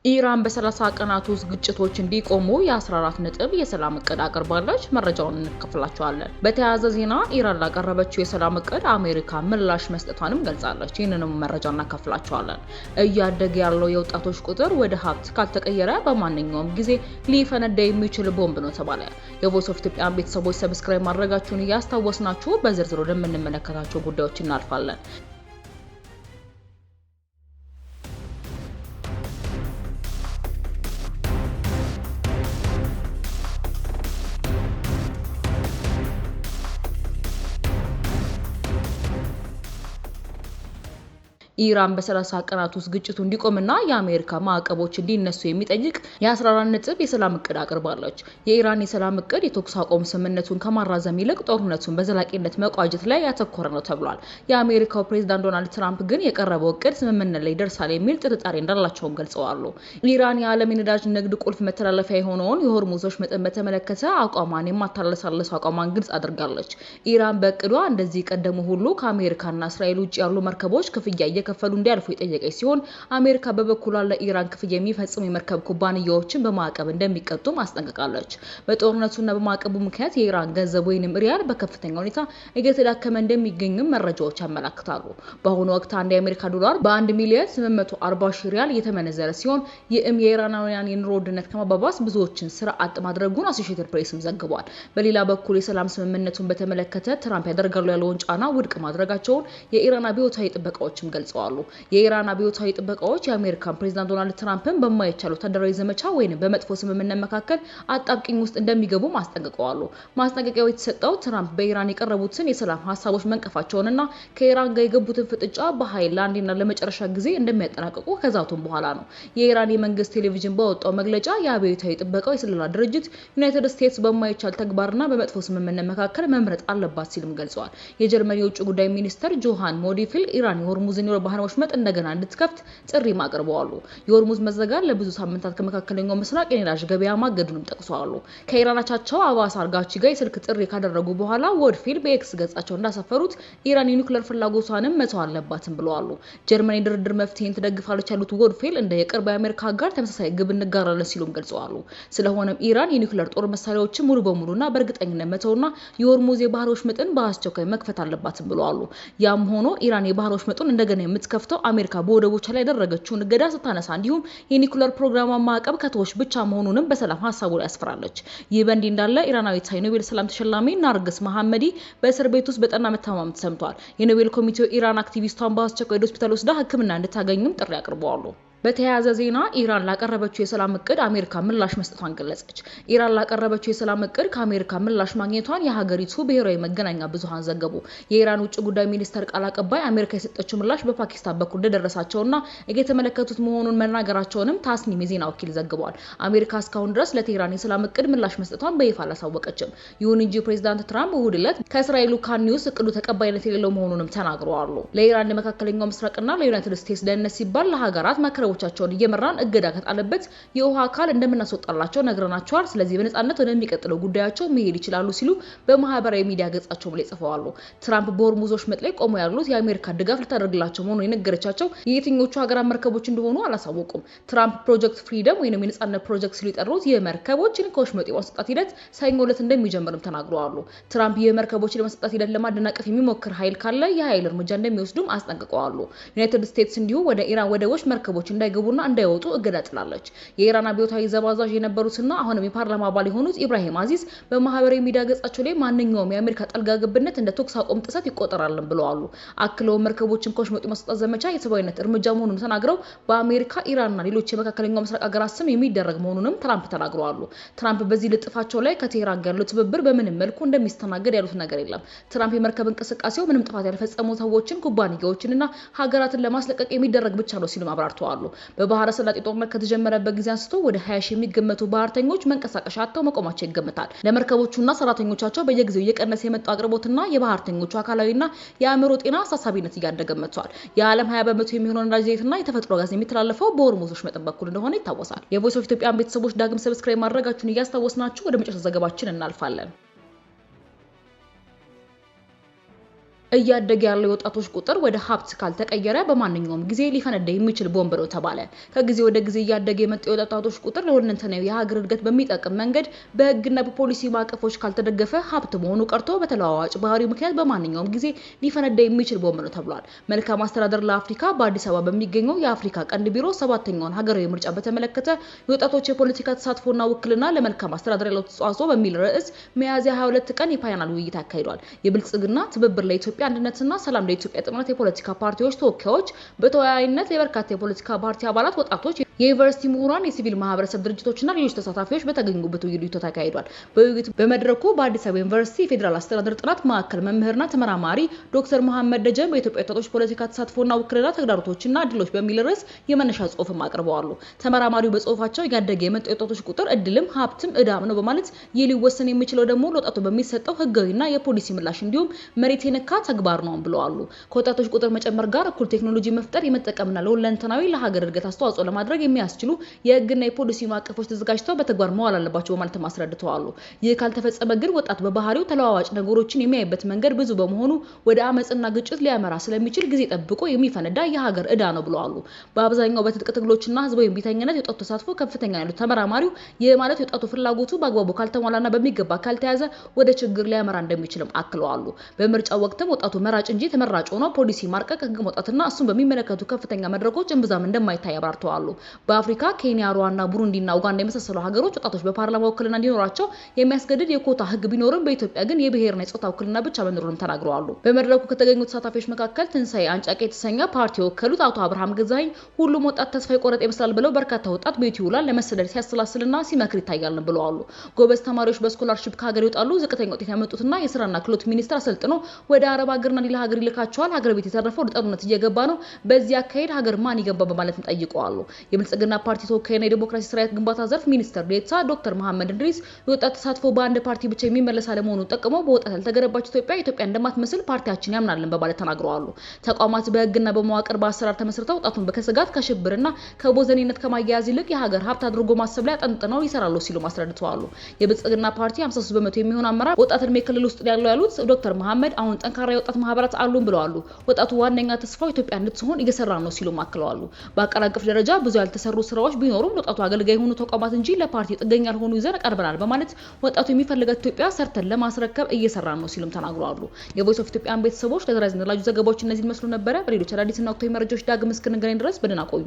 ኢራን በ30 ቀናት ውስጥ ግጭቶች እንዲቆሙ የ14 ነጥብ የሰላም እቅድ አቅርባለች። መረጃውን እንከፍላቸዋለን። በተያያዘ ዜና ኢራን ላቀረበችው የሰላም እቅድ አሜሪካ ምላሽ መስጠቷንም ገልጻለች። ይህንንም መረጃ እናከፍላቸዋለን። እያደገ ያለው የወጣቶች ቁጥር ወደ ሀብት ካልተቀየረ በማንኛውም ጊዜ ሊፈነዳ የሚችል ቦምብ ነው ተባለ። የቮይስ ኦፍ ኢትዮጵያ ቤተሰቦች ሰብስክራይብ ማድረጋችሁን እያስታወስናችሁ በዝርዝር ወደምንመለከታቸው ጉዳዮች እናልፋለን። ኢራን በ30 ቀናት ውስጥ ግጭቱ እንዲቆምና የአሜሪካ ማዕቀቦች እንዲነሱ የሚጠይቅ የ14 ነጥብ የሰላም እቅድ አቅርባለች። የኢራን የሰላም እቅድ የተኩስ አቁም ስምምነቱን ከማራዘም ይልቅ ጦርነቱን በዘላቂነት መቋጨት ላይ ያተኮረ ነው ተብሏል። የአሜሪካው ፕሬዝዳንት ዶናልድ ትራምፕ ግን የቀረበው እቅድ ስምምነት ላይ ይደርሳል የሚል ጥርጣሬ እንዳላቸውም ገልጸዋል። ኢራን የዓለም የነዳጅ ንግድ ቁልፍ መተላለፊያ የሆነውን የሆርሙዝ ወሽመጥን በተመለከተ አቋሟን የማታለሳለስ አቋሟን ግልጽ አድርጋለች። ኢራን በእቅዷ እንደዚህ ቀደሙ ሁሉ ከአሜሪካና እስራኤል ውጭ ያሉ መርከቦች ክፍያ ከፈሉ እንዲያልፉ የጠየቀች ሲሆን አሜሪካ በበኩሏ ለኢራን ክፍያ የሚፈጽሙ የመርከብ ኩባንያዎችን በማዕቀብ እንደሚቀጡ ማስጠንቀቃለች። በጦርነቱና በማዕቀቡ ምክንያት የኢራን ገንዘብ ወይንም ሪያል በከፍተኛ ሁኔታ እየተዳከመ እንደሚገኝም መረጃዎች ያመለክታሉ። በአሁኑ ወቅት አንድ የአሜሪካ ዶላር በ1 ሚሊዮን 840 ሺህ ሪያል እየተመነዘረ ሲሆን ይህም የኢራናውያን የኑሮ ውድነት ከማባባስ ብዙዎችን ስራ አጥ ማድረጉን አሶሺየትድ ፕሬስም ዘግቧል። በሌላ በኩል የሰላም ስምምነቱን በተመለከተ ትራምፕ ያደርጋሉ ያለውን ጫና ውድቅ ማድረጋቸውን የኢራን አብዮታዊ ጥበቃዎችም ገልጸዋል። የኢራን አብዮታዊ ጥበቃዎች የአሜሪካን ፕሬዝዳንት ዶናልድ ትራምፕን በማይቻል ወታደራዊ ዘመቻ ወይንም በመጥፎ ስምምነት መካከል አጣብቂኝ ውስጥ እንደሚገቡ ማስጠንቀቀዋል። ማስጠንቀቂያው የተሰጠው ትራምፕ በኢራን የቀረቡትን የሰላም ሀሳቦች መንቀፋቸውንና ከኢራን ጋር የገቡትን ፍጥጫ በኃይል ለአንዴና ለመጨረሻ ጊዜ እንደሚያጠናቅቁ ከዛቱም በኋላ ነው። የኢራን የመንግስት ቴሌቪዥን ባወጣው መግለጫ የአብዮታዊ ጥበቃው የስለላ ድርጅት ዩናይትድ ስቴትስ በማይቻል ተግባርና በመጥፎ ስምምነት መካከል መምረጥ አለባት ሲልም ገልጿል። የጀርመን የውጭ ጉዳይ ሚኒስትር ጆሃን ሞዲፊል ኢራን የሆርሙዝን ባህር ወሽመጥ እንደገና እንድትከፍት ጥሪ ማቅረበዋል። የሆርሙዝ መዘጋት ለብዙ ሳምንታት ከመካከለኛው ምስራቅ የነዳጅ ገበያ ማገዱንም ጠቅሰዋል። ከኢራን አቻቸው አባስ አርጋቺ ጋር የስልክ ጥሪ ካደረጉ በኋላ ወድፊል በኤክስ ገጻቸው እንዳሰፈሩት ኢራን የኒውክሌር ፍላጎቷንም መተው አለባትም ብለዋል። ጀርመን የድርድር መፍትሄን ትደግፋለች ያሉት ወድፊል እንደ የቅርብ የአሜሪካ ጋር ተመሳሳይ ግብ እንጋራለን ሲሉም ገልጸዋል። ስለሆነም ኢራን የኒውክሌር ጦር መሳሪያዎችን ሙሉ በሙሉና በእርግጠኝነት መተውና የሆርሙዝ የባህር ወሽመጥን በአስቸኳይ መክፈት አለባትም ብለዋል። ያም ሆኖ ኢራን የባህር ወሽመጡን እንደገና የምትከፍተው አሜሪካ በወደቦች ላይ ያደረገችውን እገዳ ስታነሳ እንዲሁም የኒውክሌር ፕሮግራሟ ማዕቀብ ከተወች ብቻ መሆኑንም በሰላም ሀሳቡ ላይ ያስፈራለች። ይህ በእንዲህ እንዳለ ኢራናዊት የኖቤል ሰላም ተሸላሚ ናርግስ መሐመዲ በእስር ቤት ውስጥ በጠና መታመም ተሰምቷል። የኖቤል ኮሚቴው ኢራን አክቲቪስቷን በአስቸኳይ ወደ ሆስፒታል ወስዳ ሕክምና እንድታገኝም ጥሪ አቅርበዋል። በተያያዘ ዜና ኢራን ላቀረበችው የሰላም እቅድ አሜሪካ ምላሽ መስጠቷን ገለጸች። ኢራን ላቀረበችው የሰላም እቅድ ከአሜሪካ ምላሽ ማግኘቷን የሀገሪቱ ብሔራዊ መገናኛ ብዙሃን ዘገቡ። የኢራን ውጭ ጉዳይ ሚኒስተር ቃል አቀባይ አሜሪካ የሰጠችው ምላሽ በፓኪስታን በኩል እንደደረሳቸውና እየተመለከቱት መሆኑን መናገራቸውንም ታስኒም የዜና ወኪል ዘግቧል። አሜሪካ እስካሁን ድረስ ለቴህራን የሰላም እቅድ ምላሽ መስጠቷን በይፋ አላሳወቀችም። ይሁን እንጂ ፕሬዝዳንት ትራምፕ እሁድ ዕለት ከእስራኤሉ ካን ኒውስ እቅዱ ተቀባይነት የሌለው መሆኑንም ተናግረዋል። ለኢራን የመካከለኛው ምስራቅና ለዩናይትድ ስቴትስ ደህንነት ሲባል ለሀገራት መከረቦቻቸውን እየመራን እገዳ ከጣለበት የውሃ አካል እንደምናስወጣላቸው ነግረናቸዋል። ስለዚህ በነጻነት ወደሚቀጥለው ጉዳያቸው መሄድ ይችላሉ ሲሉ በማህበራዊ ሚዲያ ገጻቸው ላይ ጽፈዋል። ትራምፕ በሆርሙዝ ወሽመጥ ላይ ቆመው ያሉት የአሜሪካ ድጋፍ ልታደርግላቸው መሆኑን የነገረቻቸው የየትኞቹ ሀገራት መርከቦች እንደሆኑ አላሳወቁም። ትራምፕ ፕሮጀክት ፍሪደም ወይንም የነጻነት ፕሮጀክት ሲሉ የጠሩት የመርከቦችን ከወሽመጡ የማስወጣት ሂደት ሰኞ ዕለት እንደሚጀምርም ተናግረዋል። ትራምፕ የመርከቦችን የማስወጣት ሂደት ለማደናቀፍ የሚሞክር ኃይል ካለ የኃይል እርምጃ እንደሚወስዱም አስጠንቅቀዋል። ዩናይትድ ስቴትስ እንዲሁ ወደ ኢራን ወደቦች መርከቦች እንዳይገቡና እንዳይወጡ እገዳ ጥላለች። የኢራን አብዮታዊ ዘብ አዛዥ የነበሩትና አሁንም የፓርላማ አባል የሆኑት ኢብራሂም አዚዝ በማህበራዊ ሚዲያ ገጻቸው ላይ ማንኛውም የአሜሪካ ጣልቃ ገብነት እንደ ተኩስ አቁም ጥሰት ይቆጠራልን ብለዋል። አክለው መርከቦችን ከወሽመጡ የማስወጣት ዘመቻ የሰብአዊነት እርምጃ መሆኑን ተናግረው በአሜሪካ ኢራንና ሌሎች የመካከለኛው ምስራቅ ሀገራት ስም የሚደረግ መሆኑንም ትራምፕ ተናግረዋል። ትራምፕ በዚህ ልጥፋቸው ላይ ከቴህራን ጋር ያለው ትብብር በምንም መልኩ እንደሚስተናገድ ያሉት ነገር የለም። ትራምፕ የመርከብ እንቅስቃሴው ምንም ጥፋት ያልፈጸሙ ሰዎችን ኩባንያዎችንና ሀገራትን ለማስለቀቅ የሚደረግ ብቻ ነው ሲሉ አብራርተዋል። በባህረ ሰላጤ ጦርነት ከተጀመረበት ጊዜ አንስቶ ወደ 20 ሺህ የሚገመቱ ባህርተኞች መንቀሳቀሻ አጥተው መቆማቸው ይገመታል። ለመርከቦቹና ሰራተኞቻቸው በየጊዜው እየቀነሰ የመጣው አቅርቦትና የባህርተኞቹ አካላዊና የአእምሮ ጤና አሳሳቢነት እያደገ መጥቷል። የዓለም 20% የሚሆነው ነዳጅ ዘይትና የተፈጥሮ ጋዝ የሚተላለፈው በሆርሙዝ ወሽመጥ በኩል እንደሆነ ይታወሳል። የቮይስ ኦፍ ኢትዮጵያ ቤተሰቦች ዳግም ሰብስክራይብ ማድረጋችሁን እያስታወስናችሁ ወደ መጨረሻ ዘገባችን እናልፋለን። እያደገ ያለው የወጣቶች ቁጥር ወደ ሀብት ካልተቀየረ በማንኛውም ጊዜ ሊፈነዳ የሚችል ቦምብ ነው ተባለ። ከጊዜ ወደ ጊዜ እያደገ የመጣው የወጣቶች ቁጥር ለሁለንተናዊ የሀገር እድገት በሚጠቅም መንገድ በህግና በፖሊሲ ማዕቀፎች ካልተደገፈ ሀብት መሆኑ ቀርቶ በተለዋዋጭ ባህሪው ምክንያት በማንኛውም ጊዜ ሊፈነዳ የሚችል ቦምብ ነው ተብሏል። መልካም አስተዳደር ለአፍሪካ በአዲስ አበባ በሚገኘው የአፍሪካ ቀንድ ቢሮ 7ኛውን ሀገራዊ ምርጫ በተመለከተ የወጣቶች የፖለቲካ ተሳትፎና ውክልና ለመልካም አስተዳደር ያለው ተጻጽኦ በሚል ርዕስ ሚያዝያ 22 ቀን የፓናል ውይይት አካሂዷል። የብልጽግና ትብብር ለኢትዮጵያ አንድነትና ሰላም ለኢትዮጵያ ጥምረት የፖለቲካ ፓርቲዎች ተወካዮች በተወያይነት የበርካታ የፖለቲካ ፓርቲ አባላት፣ ወጣቶች፣ የዩኒቨርሲቲ ምሁራን፣ የሲቪል ማህበረሰብ ድርጅቶችና ሌሎች ተሳታፊዎች በተገኙበት ውይይቱ ተካሂዷል። በውይይቱ በመድረኩ በአዲስ አበባ ዩኒቨርሲቲ የፌዴራል አስተዳደር ጥናት ማዕከል መምህርና ተመራማሪ ዶክተር መሐመድ ደጀን በኢትዮጵያ ወጣቶች ፖለቲካ ተሳትፎና ውክልና ተግዳሮቶችና እድሎች በሚል ርዕስ የመነሻ ጽሑፍም አቅርበዋል። ተመራማሪው በጽሑፋቸው ያደገ የመጣው የወጣቶች ቁጥር እድልም ሀብትም እዳም ነው በማለት ይህ ሊወሰን የሚችለው ደግሞ ለወጣቱ በሚሰጠው ህጋዊና የፖሊሲ ምላሽ እንዲሁም መሬት የነካ ተግባር ነው ብለዋል። ከወጣቶች ቁጥር መጨመር ጋር እኩል ቴክኖሎጂ መፍጠር የመጠቀምና ለሁለንተናዊ ለሀገር እድገት አስተዋጽኦ ለማድረግ የሚያስችሉ የህግና የፖሊሲ ማዕቀፎች ተዘጋጅተው በተግባር መዋል አለባቸው በማለት አስረድተዋል። ይህ ካልተፈጸመ ግን ወጣት በባህሪው ተለዋዋጭ ነገሮችን የሚያይበት መንገድ ብዙ በመሆኑ ወደ አመጽና ግጭት ሊያመራ ስለሚችል ጊዜ ጠብቆ የሚፈነዳ የሀገር እዳ ነው ብለዋል። በአብዛኛው በትጥቅ ትግሎችና ህዝባዊ እምቢተኝነት የወጣቱ ተሳትፎ ከፍተኛ ያሉት ተመራማሪው ይህ ማለት የወጣቱ ፍላጎቱ በአግባቡ ካልተሟላና በሚገባ ካልተያዘ ወደ ችግር ሊያመራ እንደሚችልም አክለዋል። በምርጫው ወቅትም ወጣቱ መራጭ እንጂ ተመራጭ ሆኖ ፖሊሲ ማርቀቅ፣ ህግ መውጣትና እሱን በሚመለከቱ ከፍተኛ መድረኮች እምብዛም እንደማይታይ አብራርተዋል። በአፍሪካ ኬንያ፣ ሩዋንዳ፣ ቡሩንዲና ኡጋንዳ የመሳሰሉ ሀገሮች ወጣቶች በፓርላማ ውክልና እንዲኖራቸው የሚያስገድድ የኮታ ህግ ቢኖርም በኢትዮጵያ ግን የብሔርና የጾታ ውክልና ብቻ መኖሩንም ተናግረዋል። በመድረኩ ከተገኙ ተሳታፊዎች መካከል ትንሳኤ አንጫቄ የተሰኘ ፓርቲ የወከሉት አቶ አብርሃም ገዛኸኝ ሁሉም ወጣት ተስፋ የቆረጠ ይመስላል ብለው በርካታ ወጣት ቤቱ ይውላል ለመሰደድ ሲያሰላስልና ሲመክር ይታያል ብለዋል። ጎበዝ ተማሪዎች በስኮላርሺፕ ከሀገር ይወጣሉ፣ ዝቅተኛ ውጤት ያመጡትና የስራና ክህሎት ሚኒስቴር አሰልጥኖ ወደ አረብ ሀገርና ሌላ ሀገር ይልካቸዋል። ሀገር ቤት የተረፈው ለጦርነት እየገባ ነው። በዚህ አካሄድ ሀገር ማን ይገባ በማለትም ጠይቀዋል። የብልጽግና ፓርቲ ተወካይና የዲሞክራሲ ስርዓት ግንባታ ዘርፍ ሚኒስትር ዴኤታ ዶክተር መሐመድ እንድሪስ የወጣት ተሳትፎ በአንድ ፓርቲ ብቻ የሚመለስ አለመሆኑን ጠቅመው በወጣት ያልተገነባች ኢትዮጵያ እንደማትመስል ፓርቲያችን ያምናልን በማለት ተናግረዋል። ተቋማት በህግና በመዋቅር በአሰራር ተመስርተው ወጣቱን በከስጋት ከሽብርና ከቦዘኔነት ከማያያዝ ይልቅ የሀገር ሀብት አድርጎ ማሰብ ላይ አጠንጥነው ይሰራሉ ሲሉ አስረድተዋል። የብልጽግና ፓርቲ 53% የሚሆን አመራር ወጣት እድሜ ክልል ውስጥ ያሉት ዶክተር መሐመድ አሁን ጠንካራ የወጣት ማህበራት አሉን ብለዋል። ወጣቱ ዋነኛ ተስፋው ኢትዮጵያ እንድትሆን እየሰራ ነው ሲሉ አክለዋል። በአገር አቀፍ ደረጃ ብዙ ያልተሰሩ ስራዎች ቢኖሩም ወጣቱ አገልጋይ የሆኑ ተቋማት እንጂ ለፓርቲ ጥገኛ ያልሆኑ ይዘን ቀርበናል በማለት ወጣቱ የሚፈልጋት ኢትዮጵያ ሰርተን ለማስረከብ እየሰራ ነው ሲሉም ተናግረዋል። የቮይስ ኦፍ ኢትዮጵያን ቤተሰቦች ለተራዝነላጁ ዘገባዎች እነዚህን መስሉ ነበር። በሌሎች አዳዲስና ወቅታዊ መረጃዎች ዳግም እስክንገናኝ ድረስ በደህና ቆዩ።